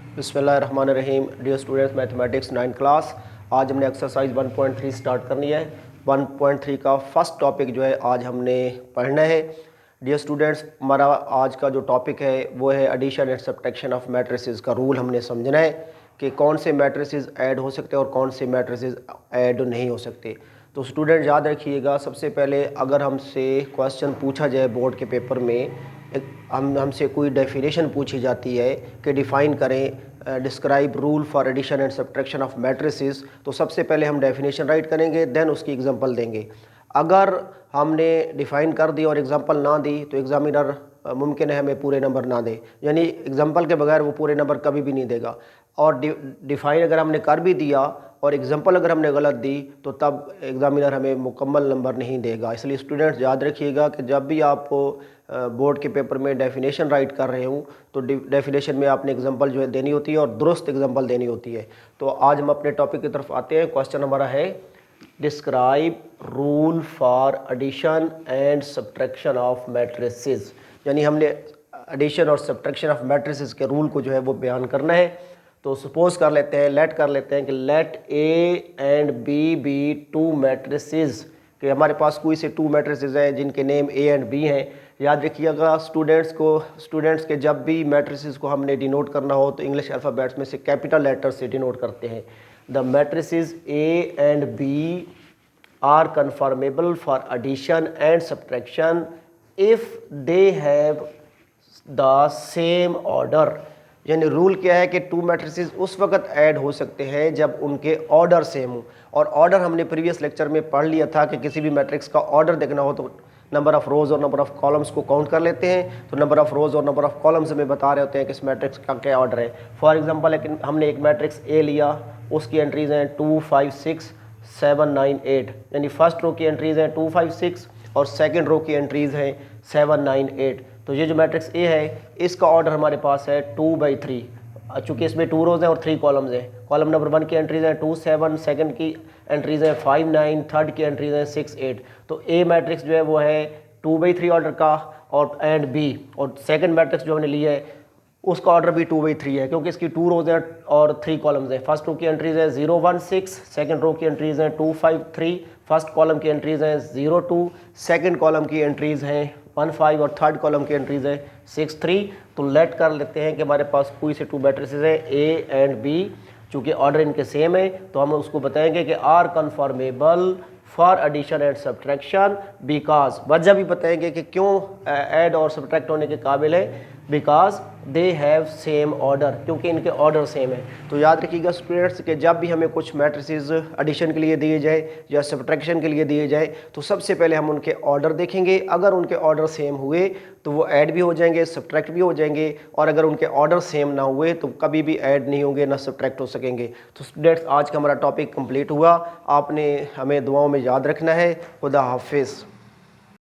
बिस्मिल्लाहिर्रहमानिर्रहीम। Dear students, mathematics 9 class. आज हमने एक्सरसाइज 1.3 स्टार्ट करनी है। 1.3 का फर्स्ट टॉपिक जो है आज हमने पढ़ना है। डियर स्टूडेंट्स, हमारा आज का जो टॉपिक है वो है addition and subtraction of matrices का रूल हमने समझना है कि कौन से मैट्रिसेस ऐड हो सकते हैं और कौन से मैट्रिसेस ऐड नहीं हो सकते। तो स्टूडेंट याद रखिएगा, सबसे पहले अगर हमसे क्वेश्चन पूछा जाए बोर्ड के पेपर में, हमसे कोई डेफिनेशन पूछी जाती है कि डिफ़ाइन करें, describe rule for addition and subtraction of matrices, तो सबसे पहले हम डेफिनेशन राइट करेंगे, देन उसकी एग्जांपल देंगे। अगर हमने डिफ़ाइन कर दी और एग्जांपल ना दी तो एग्जामिनर मुमकिन है हमें पूरे नंबर ना दे, यानी एग्जांपल के बगैर वो पूरे नंबर कभी भी नहीं देगा। और डिफ़ाइन अगर हमने कर भी दिया और एग्जांपल अगर हमने गलत दी तो तब एग्जामिनर हमें मुकम्मल नंबर नहीं देगा। इसलिए स्टूडेंट्स याद रखिएगा कि जब भी आप बोर्ड के पेपर में डेफिनेशन राइट कर रहे हूँ तो डेफिनेशन में आपने एग्जांपल जो है देनी होती है और दुरुस्त एग्जांपल देनी होती है। तो आज हम अपने टॉपिक की तरफ आते हैं। क्वेश्चन हमारा है describe rule for addition and subtraction of matrices, यानी हमने एडिशन और सब्ट्रैक्शन ऑफ मैट्रिसेस के रूल को जो है वो बयान करना है। तो सपोज कर लेते हैं, लेट कर लेते हैं कि let A and B two matrices, कि हमारे पास कोई से टू मैट्रिसेस हैं जिनके नेम ए एंड बी हैं। याद रखिएगा स्टूडेंट्स के जब भी मैट्रिसेस को हमने डिनोट करना हो तो इंग्लिश अल्फ़ाबेट्स में से कैपिटल लेटर से डिनोट करते हैं। The matrices A and B are conformable for addition and subtraction if they have the same order. यानी रूल क्या है कि टू मैट्रिसेस उस वक्त ऐड हो सकते हैं जब उनके ऑर्डर सेम हो। और ऑर्डर हमने प्रीवियस लेक्चर में पढ़ लिया था कि किसी भी मैट्रिक्स का ऑर्डर देखना हो तो नंबर ऑफ रोज़ और नंबर ऑफ कॉलम्स को काउंट कर लेते हैं। तो नंबर ऑफ रोज़ और नंबर ऑफ कॉलम्स हमें बता रहे होते हैं कि इस मैट्रिक्स का क्या ऑर्डर है। फॉर एग्जांपल हमने एक मैट्रिक्स ए लिया, उसकी एंट्रीज़ हैं 2 5 6 7 9 8, यानी फर्स्ट रो की एंट्रीज़ हैं 2 5 6 और सेकेंड रो की एंट्रीज़ हैं 7 9 8। तो ये जो मैट्रिक्स ए है इसका ऑर्डर हमारे पास है 2/3, चूँकि इसमें 2 रोज़ हैं और 3 कॉलम्स हैं। कॉलम नंबर 1 की एंट्रीज़ हैं 2 7, सेकंड की एंट्रीज़ हैं 5 9, थर्ड की एंट्रीज़ हैं 6 8। तो ए मैट्रिक्स जो है वो है 2/3 ऑर्डर का और एंड बी, और सेकंड मैट्रिक्स जो हमने लिया है उसका ऑर्डर भी 2/3 है क्योंकि इसकी 2 रोज़ हैं और 3 कॉलम्स हैं। फर्स्ट रो की एंट्रीज़ है 0 1 6, सेकंड रो की एंट्रीज़ हैं 2 5 3, फर्स्ट कॉलम की एंट्रीज़ हैं 0 2, सेकंड कॉलम की एंट्रीज़ हैं 1 5 और थर्ड कॉलम की एंट्रीज़ है 6 3। तो लेट कर लेते हैं कि हमारे पास कोई से टू मैट्रिसेस है ए एंड बी, चूँकि ऑर्डर इनके सेम है तो हम उसको बताएंगे कि are conformable for addition and subtraction because, वजह भी बताएंगे कि क्यों ऐड और सब्ट्रैक्ट होने के काबिल है, because they have same order, क्योंकि इनके ऑर्डर सेम है। तो याद रखिएगा स्टूडेंट्स कि जब भी हमें कुछ मैट्रिसेस एडिशन के लिए दिए जाए या सब्ट्रैक्शन के लिए दिए जाए तो सबसे पहले हम उनके ऑर्डर देखेंगे। अगर उनके ऑर्डर सेम हुए तो वो ऐड भी हो जाएंगे, सब्ट्रैक्ट भी हो जाएंगे, और अगर उनके ऑर्डर सेम ना हुए तो कभी भी ऐड नहीं होंगे ना सब्ट्रैक्ट हो सकेंगे। तो स्टूडेंट्स, आज का हमारा टॉपिक कंप्लीट हुआ। आपने हमें दुआओं में याद रखना है। खुदा हाफिज़।